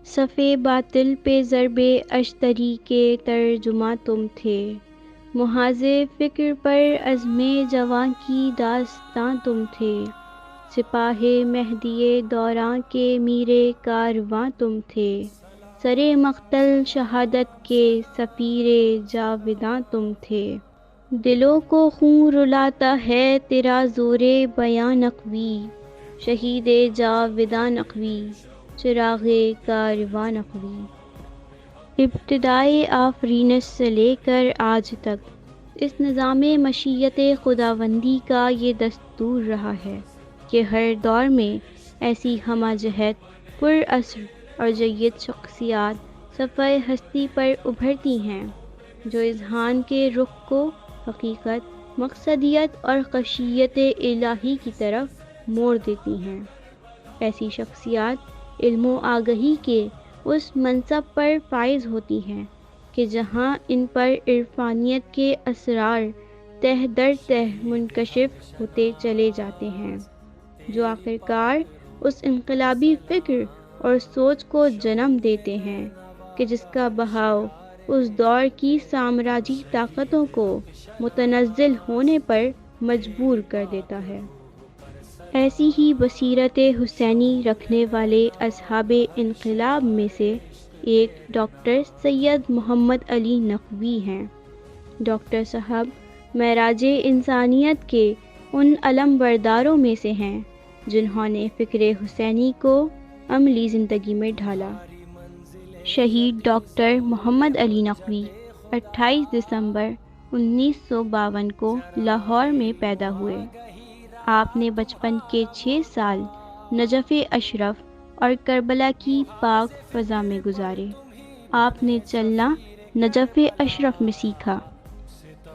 صفِ باطل پہ ضرب اشتری کے ترجمہ تم تھے، محاذ فکر پر عزم جواں کی داستاں تم تھے، سپاہ مہدی دوراں کے میر کارواں تم تھے، سر مقتل شہادت کے سفیر جاوداں تم تھے۔ دلوں کو خون رلاتا ہے تیرا زور بیاں نقوی، شہید جاوداں نقوی، چراغ کارواں نقوی۔ ابتدائے آفرینش سے لے کر آج تک اس نظام مشیت خداوندی کا یہ دستور رہا ہے کہ ہر دور میں ایسی ہمہ جہت پراثر اور جید شخصیات صفحۂ ہستی پر ابھرتی ہیں جو اذہان کے رخ کو حقیقت، مقصدیت اور خشیت الہی کی طرف موڑ دیتی ہیں۔ ایسی شخصیات علم و آگہی کے اس منصب پر فائز ہوتی ہیں کہ جہاں ان پر عرفانیت کے اسرار تہ در تہ منکشف ہوتے چلے جاتے ہیں، جو آخرکار اس انقلابی فکر اور سوچ کو جنم دیتے ہیں کہ جس کا بہاؤ اس دور کی سامراجی طاقتوں کو متنزل ہونے پر مجبور کر دیتا ہے۔ ایسی ہی بصیرت حسینی رکھنے والے اصحاب انقلاب میں سے ایک ڈاکٹر سید محمد علی نقوی ہیں۔ ڈاکٹر صاحب معراج انسانیت کے ان علم برداروں میں سے ہیں جنہوں نے فکر حسینی کو عملی زندگی میں ڈھالا۔ شہید ڈاکٹر محمد علی نقوی 28 دسمبر 1952 کو لاہور میں پیدا ہوئے۔ آپ نے بچپن کے 6 سال نجف اشرف اور کربلا کی پاک فضا میں گزارے۔ آپ نے چلنا نجف اشرف میں سیکھا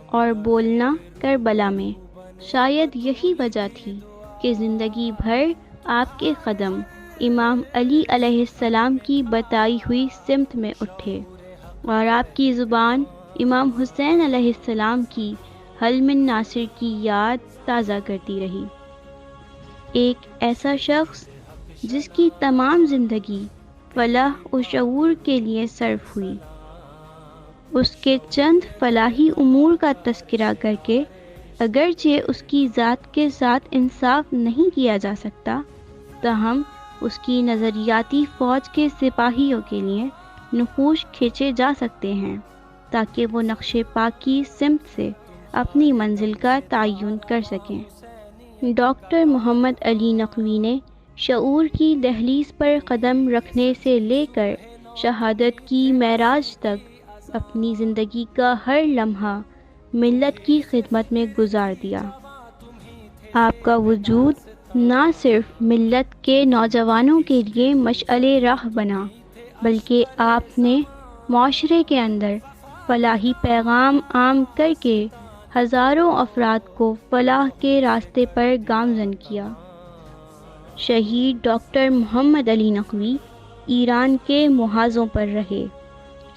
اور بولنا کربلا میں۔ شاید یہی وجہ تھی کہ زندگی بھر آپ کے قدم امام علی علیہ السلام کی بتائی ہوئی سمت میں اٹھے اور آپ کی زبان امام حسین علیہ السلام کی حلم ناصر کی یاد تازہ کرتی رہی۔ ایک ایسا شخص جس کی تمام زندگی فلاح و شعور کے لیے صرف ہوئی۔ اس کے چند فلاحی امور کا تذکرہ کر کے اگرچہ اس کی ذات کے ساتھ انصاف نہیں کیا جا سکتا، تاہم اس کی نظریاتی فوج کے سپاہیوں کے لیے نقوش کھینچے جا سکتے ہیں تاکہ وہ نقش پا کی سمت سے اپنی منزل کا تعین کر سکیں۔ ڈاکٹر محمد علی نقوی نے شعور کی دہلیز پر قدم رکھنے سے لے کر شہادت کی معراج تک اپنی زندگی کا ہر لمحہ ملت کی خدمت میں گزار دیا۔ آپ کا وجود نہ صرف ملت کے نوجوانوں کے لیے مشعل راہ بنا، بلکہ آپ نے معاشرے کے اندر فلاحی پیغام عام کر کے ہزاروں افراد کو فلاح کے راستے پر گامزن کیا۔ شہید ڈاکٹر محمد علی نقوی ایران کے محاذوں پر رہے،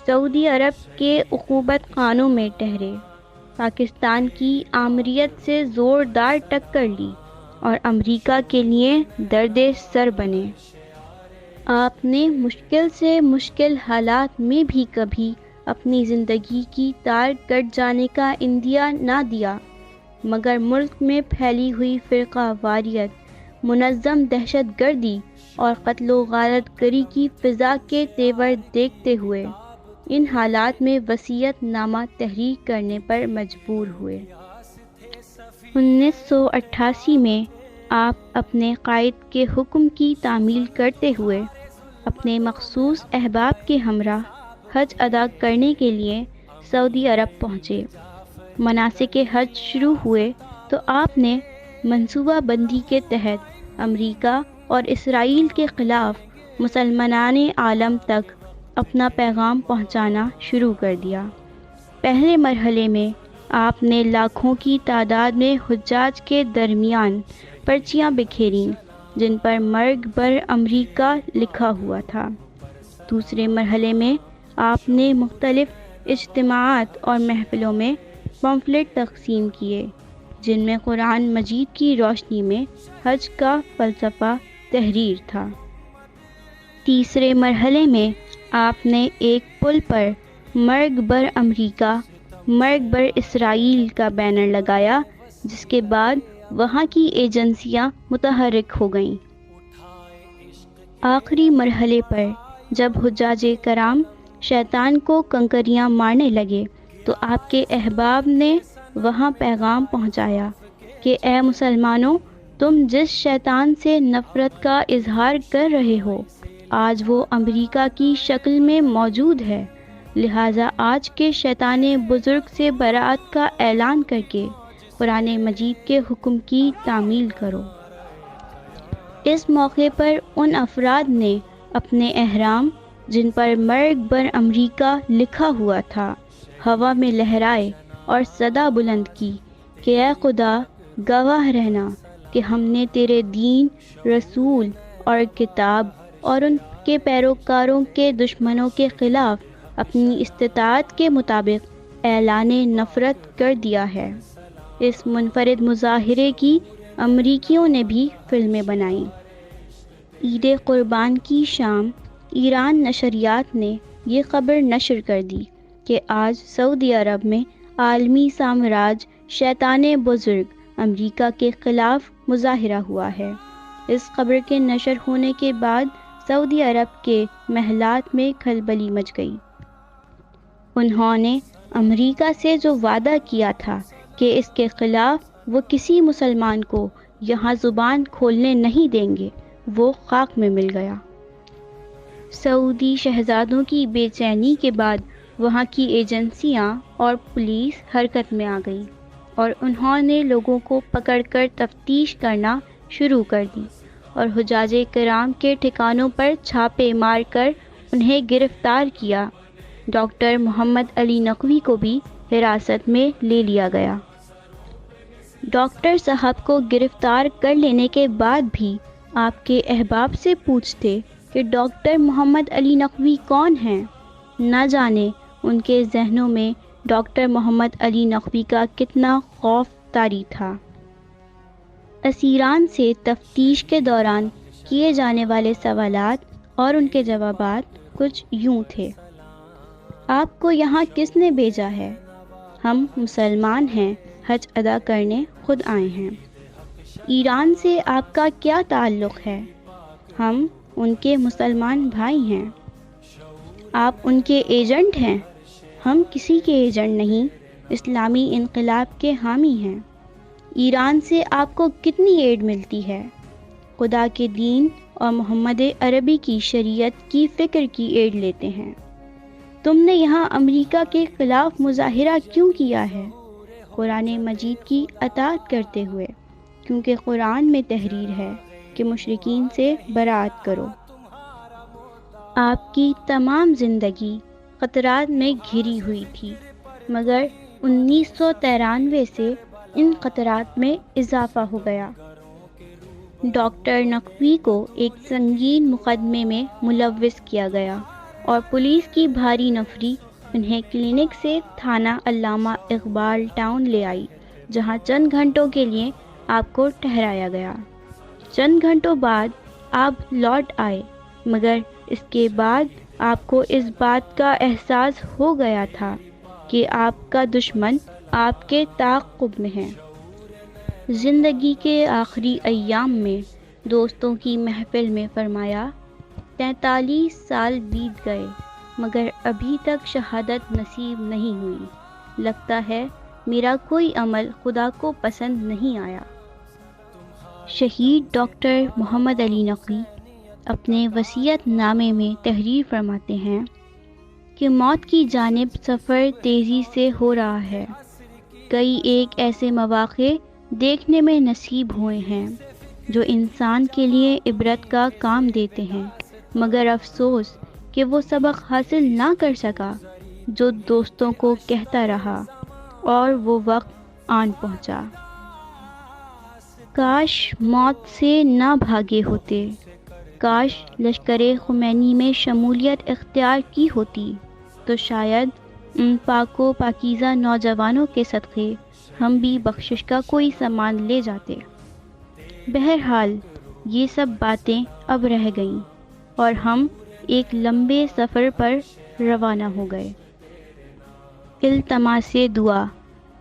سعودی عرب کے اخوت خانوں میں ٹھہرے، پاکستان کی آمریت سے زوردار ٹکر لی اور امریکہ کے لیے درد سر بنے۔ آپ نے مشکل سے مشکل حالات میں بھی کبھی اپنی زندگی کی تار کٹ جانے کا اندیہ نہ دیا، مگر ملک میں پھیلی ہوئی فرقہ واریت، منظم دہشت گردی اور قتل و غارت گری کی فضا کے تیور دیکھتے ہوئے ان حالات میں وصیت نامہ تحریر کرنے پر مجبور ہوئے۔ 1988 میں آپ اپنے قائد کے حکم کی تعمیل کرتے ہوئے اپنے مخصوص احباب کے ہمراہ حج ادا کرنے کے لیے سعودی عرب پہنچے۔ مناسک حج شروع ہوئے تو آپ نے منصوبہ بندی کے تحت امریکہ اور اسرائیل کے خلاف مسلمانان عالم تک اپنا پیغام پہنچانا شروع کر دیا۔ پہلے مرحلے میں آپ نے لاکھوں کی تعداد میں حجاج کے درمیان پرچیاں بکھیریں جن پر مرگ بر امریکہ لکھا ہوا تھا۔ دوسرے مرحلے میں آپ نے مختلف اجتماعات اور محفلوں میں پمفلٹ تقسیم کیے جن میں قرآن مجید کی روشنی میں حج کا فلسفہ تحریر تھا۔ تیسرے مرحلے میں آپ نے ایک پل پر مرگ بر امریکہ، مرگ بر اسرائیل کا بینر لگایا، جس کے بعد وہاں کی ایجنسیاں متحرک ہو گئیں۔ آخری مرحلے پر جب حجاج کرام شیطان کو کنکریاں مارنے لگے تو آپ کے احباب نے وہاں پیغام پہنچایا کہ اے مسلمانوں، تم جس شیطان سے نفرت کا اظہار کر رہے ہو آج وہ امریکہ کی شکل میں موجود ہے، لہٰذا آج کے شیطان بزرگ سے برات کا اعلان کر کے قرآن مجید کے حکم کی تعمیل کرو۔ اس موقع پر ان افراد نے اپنے احرام جن پر مرگ بر امریکہ لکھا ہوا تھا ہوا میں لہرائے اور صدا بلند کی کہ اے خدا، گواہ رہنا کہ ہم نے تیرے دین، رسول اور کتاب اور ان کے پیروکاروں کے دشمنوں کے خلاف اپنی استطاعت کے مطابق اعلان نفرت کر دیا ہے۔ اس منفرد مظاہرے کی امریکیوں نے بھی فلمیں بنائیں۔ عید قربان کی شام ایران نشریات نے یہ خبر نشر کر دی کہ آج سعودی عرب میں عالمی سامراج شیطان بزرگ امریکہ کے خلاف مظاہرہ ہوا ہے۔ اس خبر کے نشر ہونے کے بعد سعودی عرب کے محلات میں کھلبلی مچ گئی۔ انہوں نے امریکہ سے جو وعدہ کیا تھا کہ اس کے خلاف وہ کسی مسلمان کو یہاں زبان کھولنے نہیں دیں گے، وہ خاک میں مل گیا۔ سعودی شہزادوں کی بے چینی کے بعد وہاں کی ایجنسیاں اور پولیس حرکت میں آ گئی اور انہوں نے لوگوں کو پکڑ کر تفتیش کرنا شروع کر دی اور حجاج کرام کے ٹھکانوں پر چھاپے مار کر انہیں گرفتار کیا۔ ڈاکٹر محمد علی نقوی کو بھی حراست میں لے لیا گیا۔ ڈاکٹر صاحب کو گرفتار کر لینے کے بعد بھی آپ کے احباب سے پوچھتے کہ ڈاکٹر محمد علی نقوی کون ہیں۔ نہ جانے ان کے ذہنوں میں ڈاکٹر محمد علی نقوی کا کتنا خوف طاری تھا۔ اسیران سے تفتیش کے دوران کیے جانے والے سوالات اور ان کے جوابات کچھ یوں تھے: آپ کو یہاں کس نے بھیجا ہے؟ ہم مسلمان ہیں، حج ادا کرنے خود آئے ہیں۔ ایران سے آپ کا کیا تعلق ہے؟ ہم ان کے مسلمان بھائی ہیں۔ آپ ان کے ایجنٹ ہیں؟ ہم کسی کے ایجنٹ نہیں، اسلامی انقلاب کے حامی ہیں۔ ایران سے آپ کو کتنی ایڈ ملتی ہے؟ خدا کے دین اور محمد عربی کی شریعت کی فکر کی ایڈ لیتے ہیں۔ تم نے یہاں امریکہ کے خلاف مظاہرہ کیوں کیا ہے؟ قرآن مجید کی اطاعت کرتے ہوئے، کیونکہ قرآن میں تحریر ہے کہ مشرکین سے برات کرو۔ آپ کی تمام زندگی خطرات میں گھری ہوئی تھی، مگر 1993 سے ان خطرات میں اضافہ ہو گیا۔ ڈاکٹر نقوی کو ایک سنگین مقدمے میں ملوث کیا گیا اور پولیس کی بھاری نفری انہیں کلینک سے تھانہ علامہ اقبال ٹاؤن لے آئی، جہاں چند گھنٹوں کے لیے آپ کو ٹھہرایا گیا۔ چند گھنٹوں بعد آپ لوٹ آئے، مگر اس کے بعد آپ کو اس بات کا احساس ہو گیا تھا کہ آپ کا دشمن آپ کے تعاقب میں ہے۔ زندگی کے آخری ایام میں دوستوں کی محفل میں فرمایا: 43 سال بیت گئے مگر ابھی تک شہادت نصیب نہیں ہوئی، لگتا ہے میرا کوئی عمل خدا کو پسند نہیں آیا۔ شہید ڈاکٹر محمد علی نقوی اپنے وصیت نامے میں تحریر فرماتے ہیں کہ موت کی جانب سفر تیزی سے ہو رہا ہے۔ کئی ایک ایسے مواقع دیکھنے میں نصیب ہوئے ہیں جو انسان کے لیے عبرت کا کام دیتے ہیں، مگر افسوس کہ وہ سبق حاصل نہ کر سکا جو دوستوں کو کہتا رہا اور وہ وقت آن پہنچا۔ کاش موت سے نہ بھاگے ہوتے، کاش لشکر خمینی میں شمولیت اختیار کی ہوتی تو شاید ان پاک و پاکیزہ نوجوانوں کے صدقے ہم بھی بخشش کا کوئی سامان لے جاتے۔ بہرحال یہ سب باتیں اب رہ گئیں، اور ہم ایک لمبے سفر پر روانہ ہو گئے۔ التماس دعا،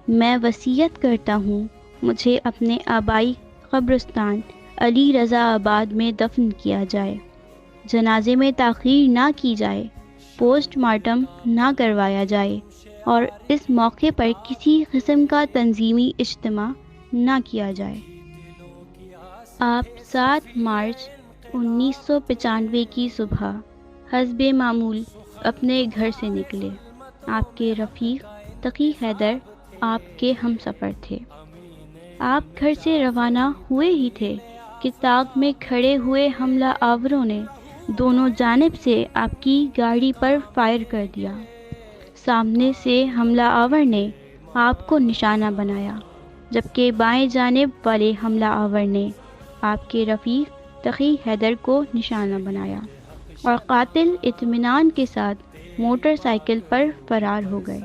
میں وصیت کرتا ہوں مجھے اپنے آبائی قبرستان علی رضا آباد میں دفن کیا جائے، جنازے میں تاخیر نہ کی جائے، پوسٹ مارٹم نہ کروایا جائے اور اس موقع پر کسی قسم کا تنظیمی اجتماع نہ کیا جائے۔ آپ 7 مارچ 1995 کی صبح حسب معمول اپنے گھر سے نکلے۔ آپ کے رفیق تقی حیدر آپ کے ہم سفر تھے۔ آپ گھر سے روانہ ہوئے ہی تھے کہ طاق میں کھڑے ہوئے حملہ آوروں نے دونوں جانب سے آپ کی گاڑی پر فائر کر دیا۔ سامنے سے حملہ آور نے آپ کو نشانہ بنایا، جبکہ بائیں جانب والے حملہ آور نے آپ کے رفیق تقی حیدر کو نشانہ بنایا اور قاتل اطمینان کے ساتھ موٹر سائیکل پر فرار ہو گئے۔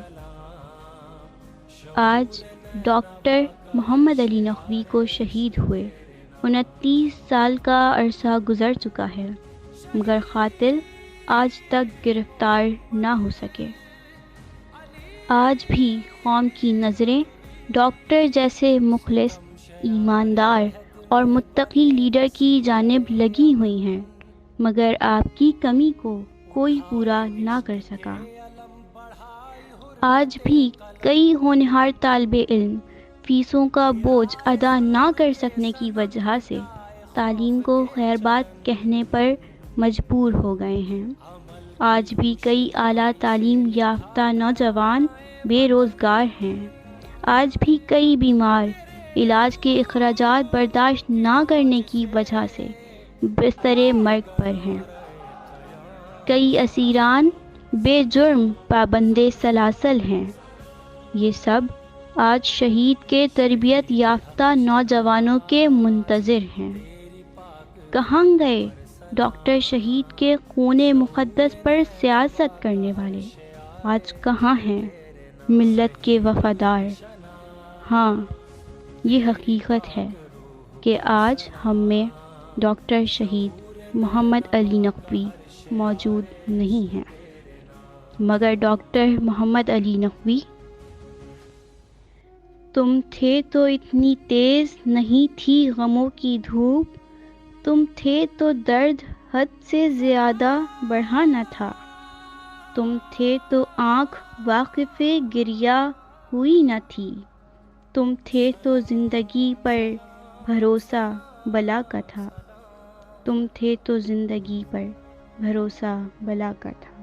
آج ڈاکٹر محمد علی نقوی کو شہید ہوئے 29 سال کا عرصہ گزر چکا ہے، مگر قاتل آج تک گرفتار نہ ہو سکے۔ آج بھی قوم کی نظریں ڈاکٹر جیسے مخلص، ایماندار اور متقی لیڈر کی جانب لگی ہوئی ہیں، مگر آپ کی کمی کو کوئی پورا نہ کر سکا۔ آج بھی کئی ہونہار طالب علم فیسوں کا بوجھ ادا نہ کر سکنے کی وجہ سے تعلیم کو خیر بات کہنے پر مجبور ہو گئے ہیں۔ آج بھی کئی اعلیٰ تعلیم یافتہ نوجوان بے روزگار ہیں۔ آج بھی کئی بیمار علاج کے اخراجات برداشت نہ کرنے کی وجہ سے بستر مرگ پر ہیں۔ کئی اسیران بے جرم پابند سلاسل ہیں۔ یہ سب آج شہید کے تربیت یافتہ نوجوانوں کے منتظر ہیں۔ کہاں گئے ڈاکٹر شہید کے خون مقدس پر سیاست کرنے والے؟ آج کہاں ہیں ملت کے وفادار؟ ہاں، یہ حقیقت ہے کہ آج ہم میں ڈاکٹر شہید محمد علی نقوی موجود نہیں ہیں، مگر ڈاکٹر محمد علی نقوی، تم تھے تو اتنی تیز نہیں تھی غموں کی دھوپ، تم تھے تو درد حد سے زیادہ بڑھا نہ تھا، تم تھے تو آنکھ واقف گریہ ہوئی نہ تھی، تم تھے تو زندگی پر بھروسہ بلا کا تھا، تم تھے تو زندگی پر بھروسہ بلا کا تھا۔